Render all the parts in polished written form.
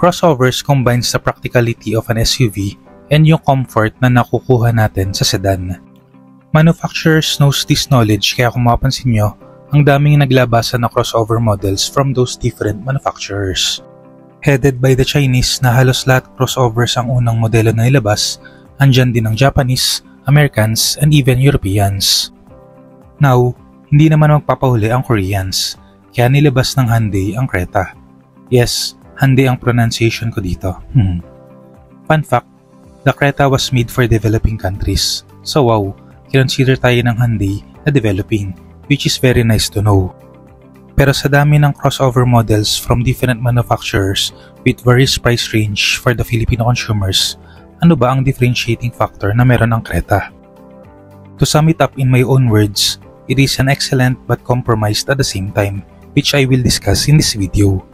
Crossovers combines the practicality of an SUV and yung comfort na nakukuha natin sa sedan. Manufacturers knows this knowledge kaya kung mapapansin nyo, ang daming naglabasan na crossover models from those different manufacturers. Headed by the Chinese na halos lahat crossovers ang unang modelo na nilabas, andyan din ang Japanese, Americans, and even Europeans. Now, hindi naman magpapahuli ang Koreans, kaya nilabas ng Hyundai ang Creta. Yes, Hyundai ang pronunciation ko dito. Fun fact, the Creta was made for developing countries. So wow, kinonsider tayo ng Hyundai na developing, which is very nice to know. Pero sa dami ng crossover models from different manufacturers with various price range for the Filipino consumers, ano ba ang differentiating factor na meron ng Creta? To sum it up in my own words, it is an excellent but compromised at the same time, which I will discuss in this video.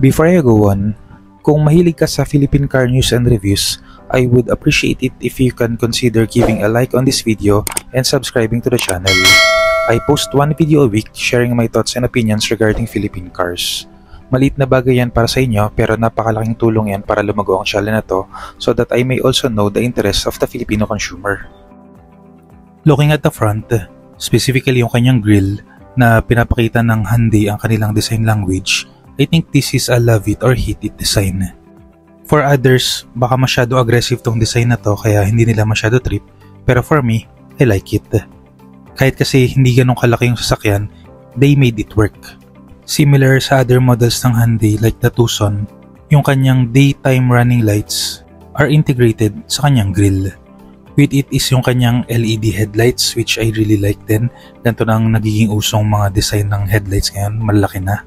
Before I go on, kung mahilig ka sa Philippine car news and reviews, I would appreciate it if you can consider giving a like on this video and subscribing to the channel. I post one video a week sharing my thoughts and opinions regarding Philippine cars. Maliit na bagay yan para sa inyo pero napakalaking tulong yan para lumago ang channel na to so that I may also know the interests of the Filipino consumer. Looking at the front, specifically yung kanyang grille na pinapakita ng Hyundai ang kanilang design language, I think this is a love it or hate it design. For others, baka masyado aggressive tong design na to kaya hindi nila masyado trip, pero for me, I like it. Kahit kasi hindi ganun kalaki yung sasakyan, they made it work. Similar sa other models ng Hyundai like the Tucson, yung kanyang daytime running lights are integrated sa kanyang grille. With it is yung kanyang LED headlights which I really like din. Ganito nang nagiging usong mga design ng headlights ngayon, malaki na.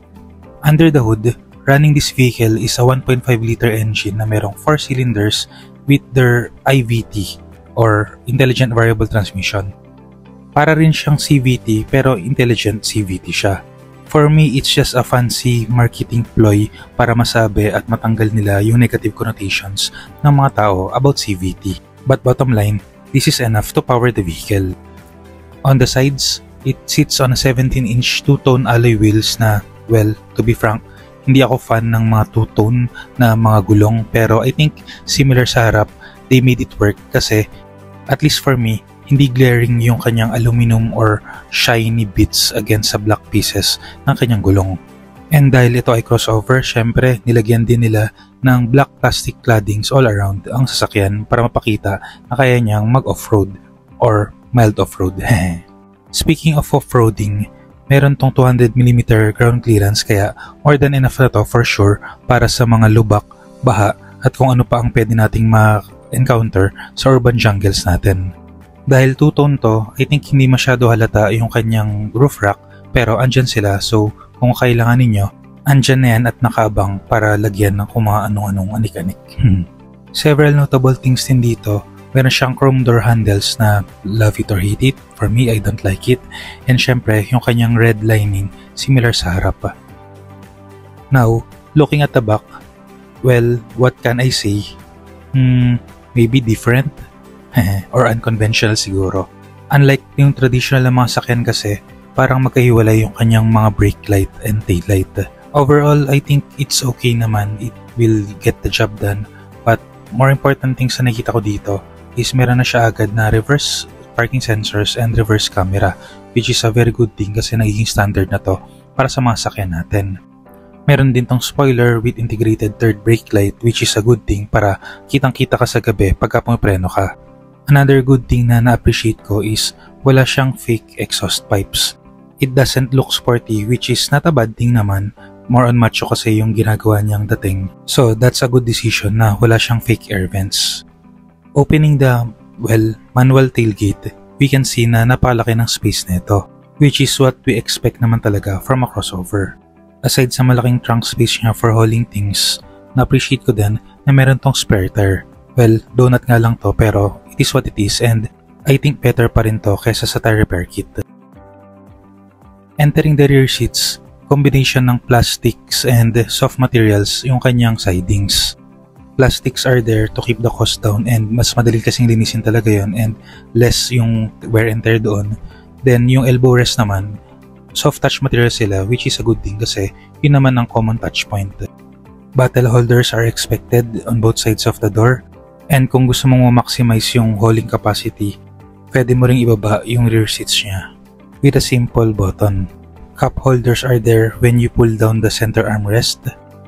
Under the hood, running this vehicle is a 1.5-liter engine na merong 4 cylinders with their IVT or Intelligent Variable Transmission. Para rin siyang CVT pero Intelligent CVT siya. For me, it's just a fancy marketing ploy para masabi at matanggal nila yung negative connotations ng mga tao about CVT. But bottom line, this is enough to power the vehicle. On the sides, it sits on a 17-inch two-tone alloy wheels na, well, to be frank, hindi ako fan ng mga two-tone na mga gulong pero I think similar sa harap, they made it work kasi at least for me, hindi glaring yung kanyang aluminum or shiny bits against sa black pieces ng kanyang gulong. And dahil ito ay crossover, syempre nilagyan din nila ng black plastic claddings all around ang sasakyan para mapakita na kaya niyang mag-offroad or mild offroad. Speaking of off-roading, meron tong 200mm ground clearance kaya more than enough na to for sure para sa mga lubak, baha at kung ano pa ang pwede nating ma-encounter sa urban jungles natin. Dahil two-tone to, I think hindi masyado halata yung kanyang roof rack pero andyan sila so kung kailangan ninyo, andyan na yan at nakaabang para lagyan ng kung mga anong-anong anik-anik. Several notable things din dito. Meron siyang chrome door handles na love it or hate it. For me, I don't like it. And syempre, yung kanyang red lining, similar sa harap. Now, looking at the back, well, what can I say? Maybe different? Or unconventional siguro. Unlike yung traditional na mga sakyan kasi, parang magkahiwalay yung kanyang mga brake light and tail light. Overall, I think it's okay naman. It will get the job done. But more important things na nakita ko dito is meron na siya agad na reverse parking sensors and reverse camera, which is a very good thing kasi nagiging standard na to para sa mga sakyan natin. Meron din tong spoiler with integrated third brake light, which is a good thing para kitang-kita ka sa gabi pagka pumipreno ka. Another good thing na na-appreciate ko is wala siyang fake exhaust pipes. It doesn't look sporty, which is not a bad thing naman. More on macho kasi yung ginagawa niyang dating. So that's a good decision na wala siyang fake air vents. Opening the, well, manual tailgate, we can see na napalaki ng space nito, which is what we expect naman talaga from a crossover. Aside sa malaking trunk space niya for hauling things, na-appreciate ko din na meron tong spare tire. Well, donut nga lang to pero it is what it is and I think better pa rin to kaysa sa tire repair kit. Entering the rear seats, Combination ng plastics and soft materials yung kanyang sidings. Plastics are there to keep the cost down and mas madali kasing linisin talaga yon and less yung wear and tear doon. Then yung elbow rest naman, soft touch material sila, which is a good thing kasi yun naman ang common touch point. Bottle holders are expected on both sides of the door, and kung gusto mong ma-maximize yung hauling capacity, pwede mo ring ibaba yung rear seats niya with a simple button. Cup holders are there when you pull down the center armrest.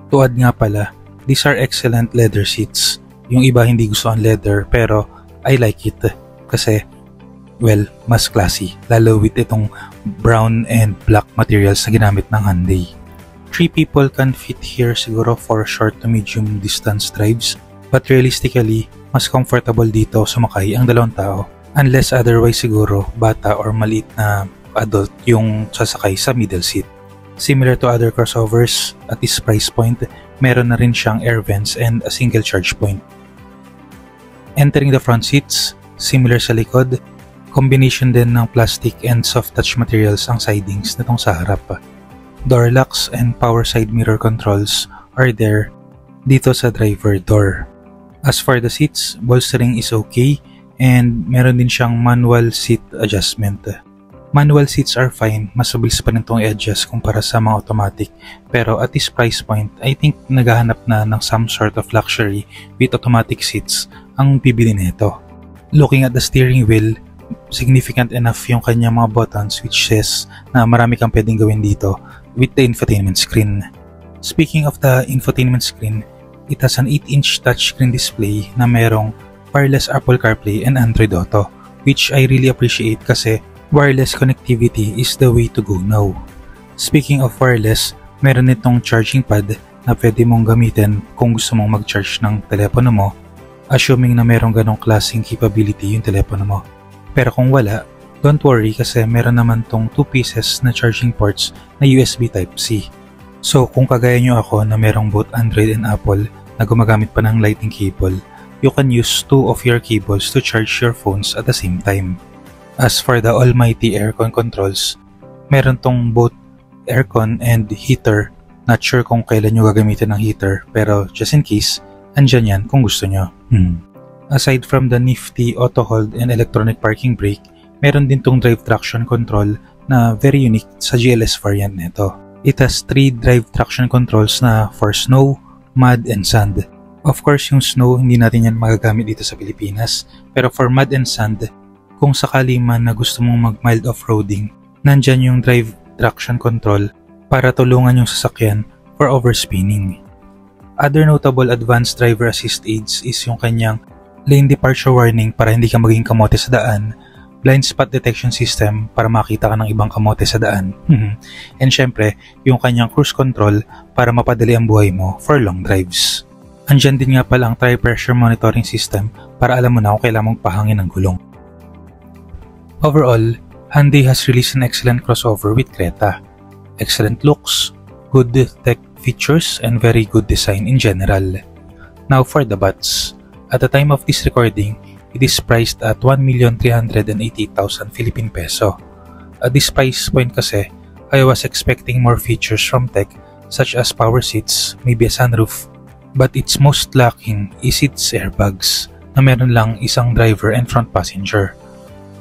To add nga pala, these are excellent leather seats. Yung iba hindi gusto ang leather pero I like it kasi well, mas classy, lalo with itong brown and black materials na ginamit ng Hyundai. 3 people can fit here siguro for short to medium distance drives, but realistically, mas comfortable dito sumakay ang 2 tao. Unless otherwise siguro, bata or maliit na adult yung sasakay sa middle seat. Similar to other crossovers, at this price point, meron na rin siyang air vents and a single charge point. Entering the front seats, similar sa likod, combination din ng plastic and soft touch materials ang sidings nitong sa harap. Door locks and power side mirror controls are there dito sa driver door. As for the seats, bolstering is okay and meron din siyang manual seat adjustment. Manual seats are fine, mas mabilis pa nitong i-adjust kumpara sa mga automatic, pero at this price point, I think naghahanap na ng some sort of luxury with automatic seats ang bibili nito. Looking at the steering wheel, significant enough yung kanyang mga buttons which says na marami kang pwedeng gawin dito with the infotainment screen. Speaking of the infotainment screen, it has an 8-inch touchscreen display na merong wireless Apple CarPlay and Android Auto, which I really appreciate kasi wireless connectivity is the way to go now. Speaking of wireless, meron itong charging pad na pwede mong gamitin kung gusto mong mag-charge ng telepono mo, assuming na merong ganong klaseng capability yung telepono mo. Pero kung wala, don't worry kasi meron naman tong 2 pieces na charging ports na USB Type-C. So kung kagaya nyo ako na merong both Android and Apple na gumagamit pa ng lightning cable, you can use 2 of your cables to charge your phones at the same time. As for the almighty aircon controls, meron tong both aircon and heater. Not sure kung kailan nyo gagamitin ng heater, pero just in case, andyan yan kung gusto nyo. Aside from the nifty auto hold and electronic parking brake, meron din tong drive traction control na very unique sa GLS variant nito. It has 3 drive traction controls na for snow, mud, and sand. Of course, yung snow, hindi natin yan magagamit dito sa Pilipinas, pero for mud and sand, kung sakali man na gusto mong mag-mild off-roading, nandyan yung drive traction control para tulungan yung sasakyan for overspinning. Other notable advanced driver assist aids is yung kanyang lane departure warning para hindi ka maging kamote sa daan, blind spot detection system para makita ka ng ibang kamote sa daan, and syempre, yung kanyang cruise control para mapadali ang buhay mo for long drives. Andyan din nga pala ang tire pressure monitoring system para alam mo na kung kailan mong pahangin ang gulong. Overall, Hyundai has released an excellent crossover with Creta. Excellent looks, good tech features, and very good design in general. Now for the buts. At the time of this recording, it is priced at 1,388,000 Philippine peso. At this price point kasi, I was expecting more features from tech such as power seats, maybe a sunroof, but its most lacking is its airbags na meron lang isang driver and front passenger.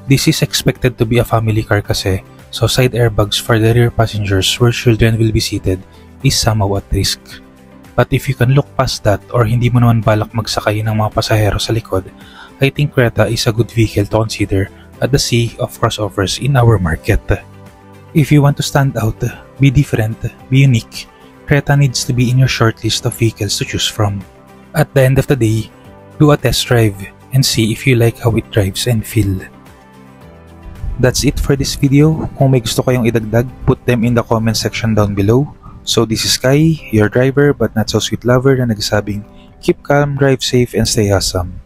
This is expected to be a family car kasi, so side airbags for the rear passengers where children will be seated is somehow at risk. But if you can look past that or hindi mo naman balak magsakay ng mga pasahero sa likod, I think Creta is a good vehicle to consider at the sea of crossovers in our market. If you want to stand out, be different, be unique, Creta needs to be in your shortlist of vehicles to choose from. At the end of the day, do a test drive and see if you like how it drives and feel. That's it for this video. Kung may gusto kayong idagdag, put them in the comment section down below. So this is Kai, your driver but not so sweet lover na nagsasabing, keep calm, drive safe, and stay awesome.